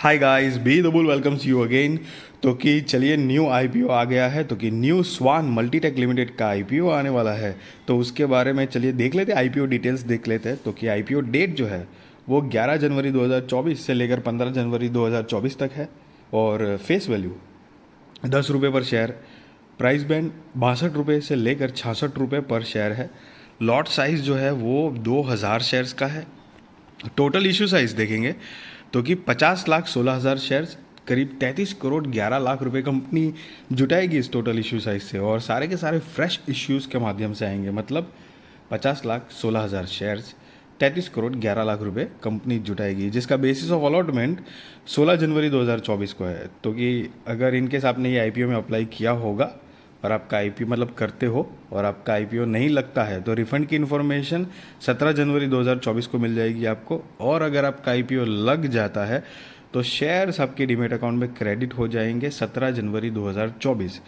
Hi guys, B double welcomes you again. तो कि चलिए न्यू आईपीओ आ गया है, तो कि न्यू स्वान मल्टीटेक लिमिटेड का आईपीओ आने वाला है। तो उसके बारे में चलिए देख लेते हैं, आईपीओ डिटेल्स देख लेते हैं। तो कि आईपीओ डेट जो है वो 11 जनवरी 2024 से लेकर 15 जनवरी 2024 तक है। और फेस वैल्यू 10 रुपये पर शेयर। प्राइस बैंड 62 रुपये से लेकर 66 रुपये पर शेयर है। लॉट साइज़ जो है वो 2000 शेयर्स का है। टोटल इशू साइज देखेंगे तो कि 50,16,000 शेयर्स, करीब 33 करोड़ 11 लाख रुपए कंपनी जुटाएगी इस टोटल इशू साइज से। और सारे के सारे फ्रेश इश्यूज के माध्यम से आएंगे, मतलब 50,16,000 शेयर्स, 33 करोड़ 11 लाख रुपए कंपनी जुटाएगी, जिसका बेसिस ऑफ अलॉटमेंट 16 जनवरी 2024 को है। तो कि अगर इनकेस आपने ये आईपीओ में अप्लाई किया होगा और आपका आईपीओ मतलब करते हो और आपका आईपीओ नहीं लगता है, तो रिफंड की इन्फॉर्मेशन 17 जनवरी 2024 को मिल जाएगी आपको। और अगर आपका आईपीओ लग जाता है तो शेयर्स आपके डीमेट अकाउंट में क्रेडिट हो जाएंगे 17 जनवरी 2024।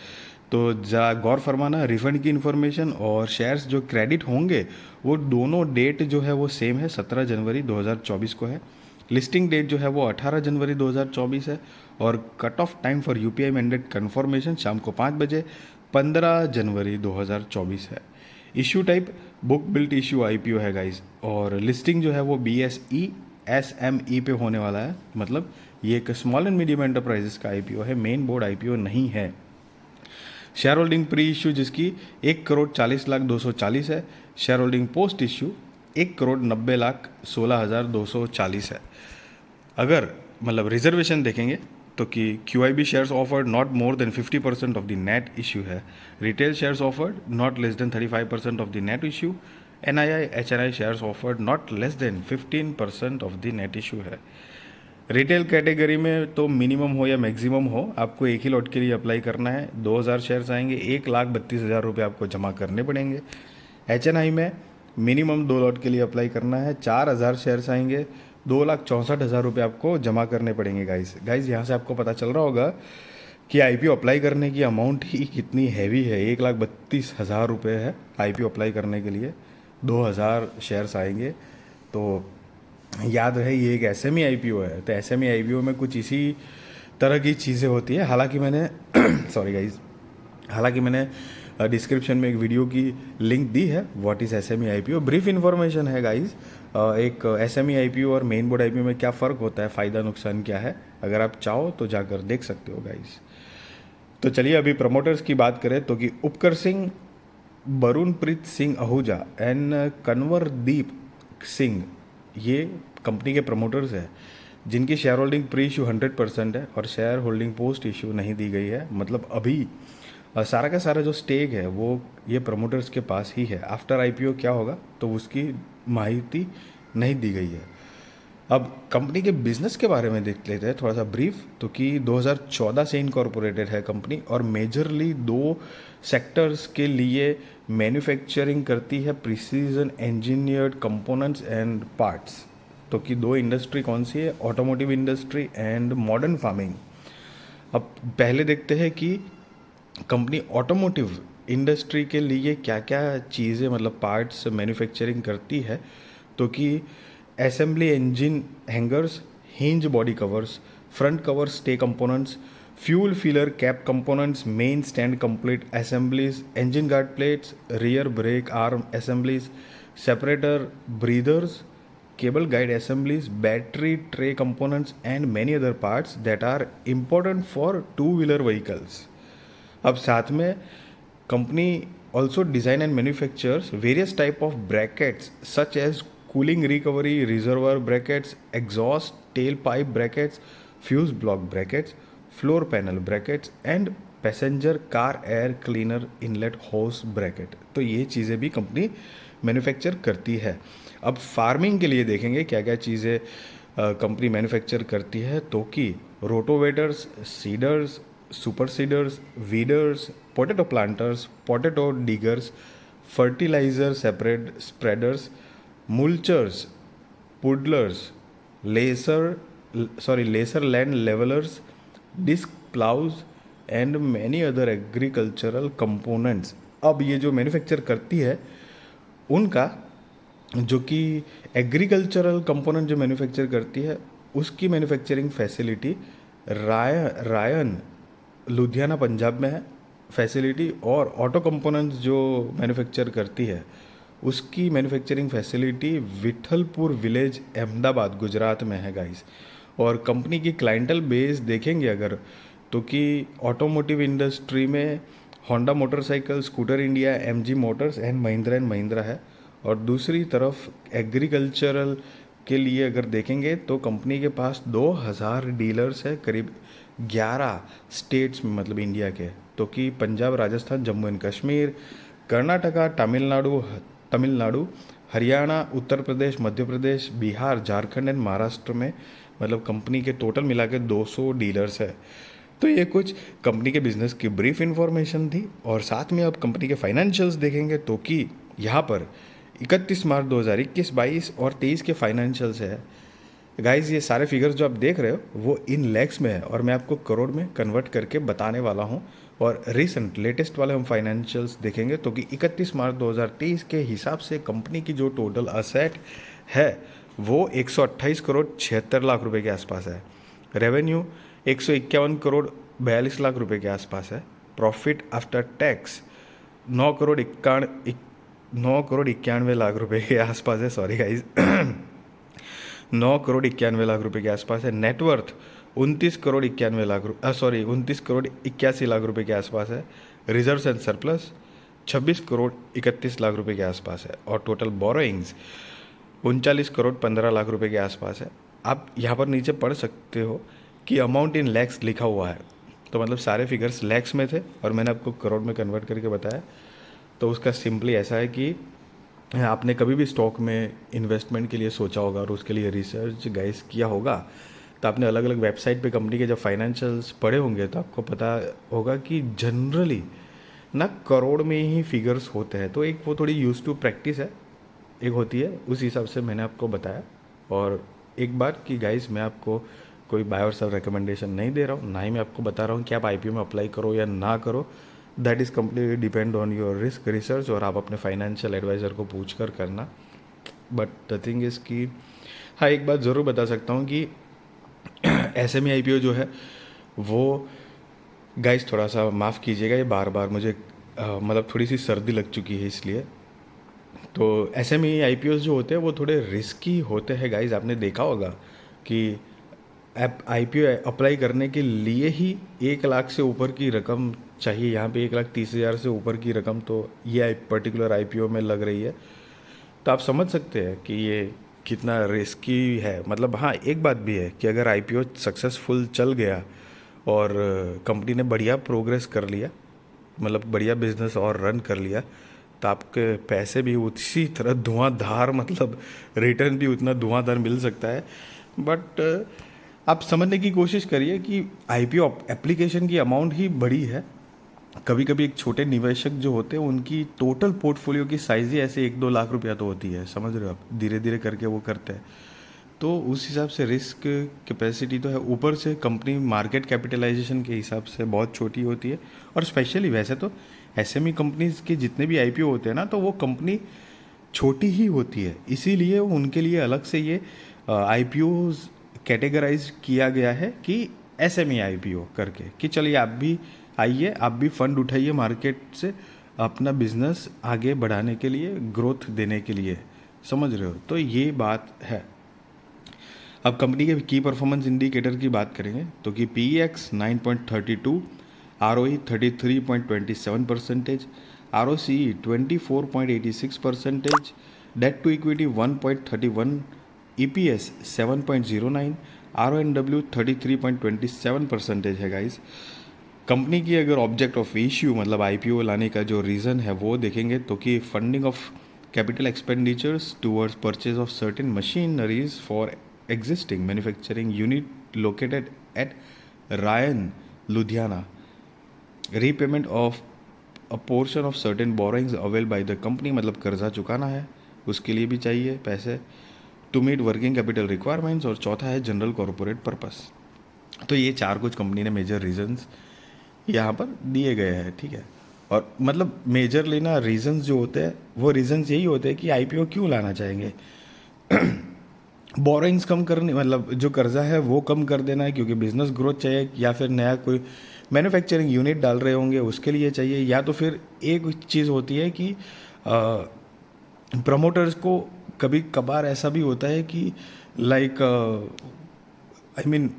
तो गौर फरमाना, रिफंड की इन्फॉर्मेशन और शेयर्स जो क्रेडिट होंगे वो दोनों डेट जो है वो सेम है, 17 जनवरी 2024 को है। लिस्टिंग डेट जो है वो 18 जनवरी 2024 है। और cut off time for UPI mandate confirmation शाम को 5 बजे 15 जनवरी 2024 है। Issue type book built issue IPO है गाइस। और लिस्टिंग जो है वो बीएसई एसएमई पे होने वाला है, मतलब ये एक स्मॉल एंड मीडियम एंटरप्राइजेस का आईपीओ है, मेन बोर्ड आईपीओ नहीं है। शेयर होल्डिंग प्री इशू जिसकी 1,40,40,240 है। शेयर होल्डिंग पोस्ट इशू 1,90,16,240 है। अगर मतलब रिजर्वेशन देखेंगे तो कि Q I B shares offered not more than 50% of the net issue है। Retail shares offered not less than 35% of the net issue. N I I H N I shares offered not less than 15% of the net issue है। Retail category में तो minimum हो या maximum हो, आपको एक ही lot के लिए अप्लाई करना है। 2000 शेयर्स आएंगे, 1,32,000 रुपये आपको जमा करने पड़ेंगे। एच एन आई में मिनिमम 2 लॉट के लिए अप्लाई करना है, 4,000 शेयर्स आएंगे, 2,64,000 रुपये आपको जमा करने पड़ेंगे। गाइस यहाँ से आपको पता चल रहा होगा कि आईपीओ अप्लाई करने की अमाउंट ही कितनी हैवी है। 1,32,000 रुपये है आईपीओ अप्लाई करने के लिए, 2,000 शेयर्स आएंगे। तो याद रहे ये एक एसएमई आईपीओ है, तो एसएमई आईपीओ में कुछ इसी तरह की चीज़ें होती है। हालांकि मैंने सॉरी गाइज, हालांकि मैंने डिस्क्रिप्शन में एक वीडियो की लिंक दी है, what is SME IPO. Brief information है गाइज, एक एसएमई आईपीओ और मेन बोर्ड आईपीओ में क्या फ़र्क होता है, फ़ायदा नुकसान क्या है, अगर आप चाहो तो जाकर देख सकते हो गाइज। तो चलिए अभी प्रमोटर्स की बात करें तो कि उपकर सिंह, वरुणप्रीत सिंह आहूजा एंड कन्वरदीप सिंह, ये कंपनी के प्रमोटर्स हैं, जिनकी शेयर होल्डिंग प्री इशू 100% है और शेयर होल्डिंग पोस्ट इशू नहीं दी गई है। मतलब अभी सारा का सारा जो स्टेक है वो ये प्रमोटर्स के पास ही है। आफ्टर आईपीओ क्या होगा तो उसकी माहिती नहीं दी गई है। अब कंपनी के बिजनेस के बारे में देख लेते हैं थोड़ा सा ब्रीफ। तो कि 2014 से इनकॉर्पोरेटेड है कंपनी और मेजरली 2 सेक्टर्स के लिए मैन्युफैक्चरिंग करती है, precision engineered components and parts. तो कि 2 इंडस्ट्री कौन सी है, automotive industry and modern farming. अब पहले देखते हैं कि कंपनी ऑटोमोटिव इंडस्ट्री के लिए क्या क्या चीज़ें मतलब पार्ट्स मैन्युफैक्चरिंग करती है। तो कि assembly engine hangers, hinge body covers, front cover stay components, fuel filler cap components, main stand complete assemblies, engine guard plates, rear brake arm assemblies, separator breathers, cable guide assemblies, battery tray components and many other parts that are important for two-wheeler vehicles. अब साथ में company also design and manufactures various type of brackets such as cooling recovery reservoir brackets, exhaust tailpipe brackets, fuse block brackets, floor panel brackets and passenger car air cleaner inlet होस bracket. तो ये चीज़ें भी company manufacture करती है। अब farming के लिए देखेंगे क्या क्या चीज़ें कंपनी मैन्युफैक्चर करती है। तो कि rotavators, seeders, super seeders, weeders, potato planters, potato diggers, fertiliser separate spreaders, mulchers, puddlers, laser land levellers, disc ploughs and many other agricultural components. अब ये जो मैन्युफैक्चर करती है उनका जो कि एग्रीकल्चरल कंपोनेंट जो मैन्युफैक्चर करती है उसकी manufacturing facility Ryan Ludhiana Punjab में है फैसिलिटी, और ऑटो कंपोनेंट्स जो मैन्युफैक्चर करती है उसकी manufacturing facility Vithalpur village Ahmedabad Gujarat में है गाइस। और कंपनी की क्लाइंटल बेस देखेंगे अगर, तो कि ऑटोमोटिव इंडस्ट्री में Honda motorcycle, scooter India, MG Motors and Mahindra है। और दूसरी तरफ एग्रीकल्चरल के लिए अगर देखेंगे तो कंपनी के पास 2000 डीलर्स है करीब 11 स्टेट्स में, मतलब इंडिया के, तो कि पंजाब, राजस्थान, जम्मू एंड कश्मीर, कर्नाटका, तमिलनाडु, हरियाणा, उत्तर प्रदेश, मध्य प्रदेश, बिहार, झारखंड एंड महाराष्ट्र में, मतलब कंपनी के टोटल मिला के 200 डीलर्स है। तो ये कुछ कंपनी के बिजनेस की ब्रीफ इंफॉर्मेशन थी। और साथ में आप कंपनी के फाइनेंशियल्स देखेंगे तो कि यहाँ पर 31 मार्च 2021, 22 और 23 के फाइनेंशियल्स है गाइज। ये सारे फिगर्स जो आप देख रहे हो वो इन लैक्स में है और मैं आपको करोड़ में कन्वर्ट करके बताने वाला हूँ। और रिसेंट लेटेस्ट वाले हम फाइनेंशियल्स देखेंगे तो कि 31 मार्च 2023 के हिसाब से कंपनी की जो टोटल असेट है वो 128 करोड़ 76 लाख रुपए के आसपास है। रेवेन्यू 151 करोड़ 42 लाख रुपए के आसपास है। Profit after tax 9 crore 91 lakh रुपए के आसपास है, सॉरी गाइज 9 करोड़ 91 लाख रुपए के आसपास है। नेटवर्थ 29 करोड़ 81 लाख रुपए के आसपास है। Reserves and surplus 26 crore 31 lakh रुपए के आसपास है। और टोटल बोरोइंग्स 39 करोड़ 15 लाख रुपए के आसपास है। आप यहाँ पर नीचे पढ़ सकते हो कि अमाउंट इन लैक्स लिखा हुआ है, तो मतलब सारे फिगर्स लैक्स में थे और मैंने आपको करोड़ में कन्वर्ट करके बताया। तो उसका सिंपली ऐसा है कि आपने कभी भी स्टॉक में इन्वेस्टमेंट के लिए सोचा होगा और उसके लिए रिसर्च गाइस किया होगा, तो आपने अलग अलग वेबसाइट पे कंपनी के जब फाइनेंशियल्स पढ़े होंगे तो आपको पता होगा कि जनरली ना करोड़ में ही फिगर्स होते हैं। तो एक वो थोड़ी यूज टू प्रैक्टिस है, एक होती है, उस हिसाब से मैंने आपको बताया। और एक बात कि गाइस मैं आपको कोई बाय और सेल रिकमेंडेशन नहीं दे रहा हूँ, ना ही मैं आपको बता रहा हूँ कि आप आईपीओ में अप्लाई करो या ना करो। That is completely depend on your risk research और आप अपने फाइनेंशियल एडवाइज़र को पूछ कर करना। बट द थिंग इज़ कि हाँ, एक बात ज़रूर बता सकता हूँ कि एसएमई आईपीओ जो है वो गाइस थोड़ा सा माफ़ कीजिएगा, ये बार बार मुझे मतलब थोड़ी सी सर्दी लग चुकी है इसलिए। तो एसएमई आईपीओ जो होते हैं वो थोड़े रिस्की होते हैं गाइस। आपने देखा होगा कि आईपीओ अप्लाई करने के लिए ही 1 लाख से ऊपर की रकम चाहिए। यहाँ पे 1,30,000 से ऊपर की रकम तो ये पर्टिकुलर आईपीओ में लग रही है। तो आप समझ सकते हैं कि ये कितना रिस्की है। मतलब हाँ, एक बात भी है कि अगर आईपीओ सक्सेसफुल चल गया और कंपनी ने बढ़िया प्रोग्रेस कर लिया, मतलब बढ़िया बिजनेस और रन कर लिया, तो आपके पैसे भी उसी तरह धुआंधार, मतलब रिटर्न भी उतना धुआंधार मिल सकता है। बट आप समझने की कोशिश करिए कि आईपीओ एप्लीकेशन की अमाउंट ही बड़ी है। कभी कभी एक छोटे निवेशक जो होते हैं उनकी टोटल पोर्टफोलियो की साइज़ ही ऐसे 1-2 लाख रुपया तो होती है, समझ रहे हो आप, धीरे धीरे करके वो करते हैं। तो उस हिसाब से रिस्क कैपेसिटी तो है, ऊपर से कंपनी मार्केट कैपिटलाइजेशन के हिसाब से बहुत छोटी होती है। और स्पेशली वैसे तो एसएमई कंपनीज के जितने भी आईपीओ होते हैं ना, तो वो कंपनी छोटी ही होती है, इसीलिए उनके लिए अलग से ये आईपीओज कैटेगराइज किया गया है कि एसएमई आईपीओ करके, कि चलिए आप भी आइए, आप भी फंड उठाइए मार्केट से अपना बिजनेस आगे बढ़ाने के लिए, ग्रोथ देने के लिए, समझ रहे हो। तो ये बात है। अब कंपनी के की परफॉर्मेंस इंडिकेटर की बात करेंगे तो कि PEX 9.32, ROE 33.27%, ROCE 24.86%, debt to equity 1.31, EPS 7.09, RONW 33.27% है गाइस। कंपनी की अगर ऑब्जेक्ट ऑफ इश्यू मतलब आईपीओ लाने का जो रीज़न है वो देखेंगे तो कि funding of capital expenditures towards purchase of certain machineries for existing manufacturing unit located at Ryan, Ludhiana, repayment of a portion of certain borrowings availed by the company, मतलब कर्जा चुकाना है, उसके लिए भी चाहिए पैसे, to meet working capital requirements, और चौथा है जनरल कॉरपोरेट पर्पस। तो ये 4 कुछ कंपनी ने मेजर रीजंस यहाँ पर दिए गए हैं, ठीक है। और मतलब मेजर लेना रीजंस जो होते हैं वो रीजंस यही होते हैं कि आईपीओ क्यों लाना चाहेंगे। बोरोइंग्स कम करनी, मतलब जो कर्जा है वो कम कर देना है क्योंकि बिजनेस ग्रोथ चाहिए, या फिर नया कोई मैन्युफैक्चरिंग यूनिट डाल रहे होंगे उसके लिए चाहिए, या तो फिर एक चीज़ होती है कि प्रमोटर्स को कभी कभार ऐसा भी होता है कि लाइक आई मीन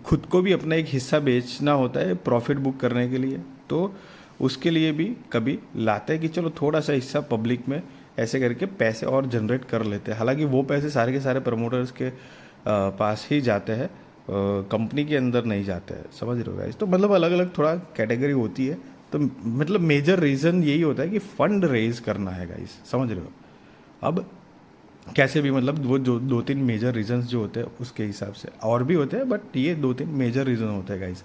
खुद को भी अपना एक हिस्सा बेचना होता है प्रॉफिट बुक करने के लिए, तो उसके लिए भी कभी लाते हैं कि चलो थोड़ा सा हिस्सा पब्लिक में ऐसे करके पैसे और जनरेट कर लेते हैं। हालांकि वो पैसे सारे के सारे प्रमोटर्स के पास ही जाते हैं, कंपनी के अंदर नहीं जाते हैं, समझ रहे हो गाइस। तो मतलब अलग अलग थोड़ा कैटेगरी होती है। तो मतलब मेजर रीज़न यही होता है कि फंड रेज करना है गाइस, समझ रहे हो। अब कैसे भी मतलब वो जो 2-3 मेजर रीजंस जो होते हैं उसके हिसाब से और भी होते हैं, बट ये 2-3 मेजर रीज़न होते हैं guys.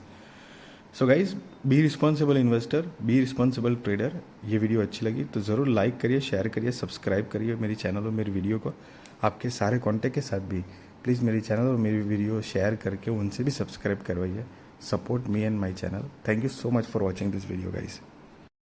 So guys, be responsible investor, be responsible trader. ये वीडियो अच्छी लगी तो ज़रूर लाइक करिए, शेयर करिए, सब्सक्राइब करिए मेरी चैनल और मेरी वीडियो को। आपके सारे कॉन्टैक्ट के साथ भी प्लीज़ मेरी चैनल और मेरी वीडियो शेयर करके उनसे भी सब्सक्राइब करवाइए। Support me and my channel. Thank you so much for watching this video guys.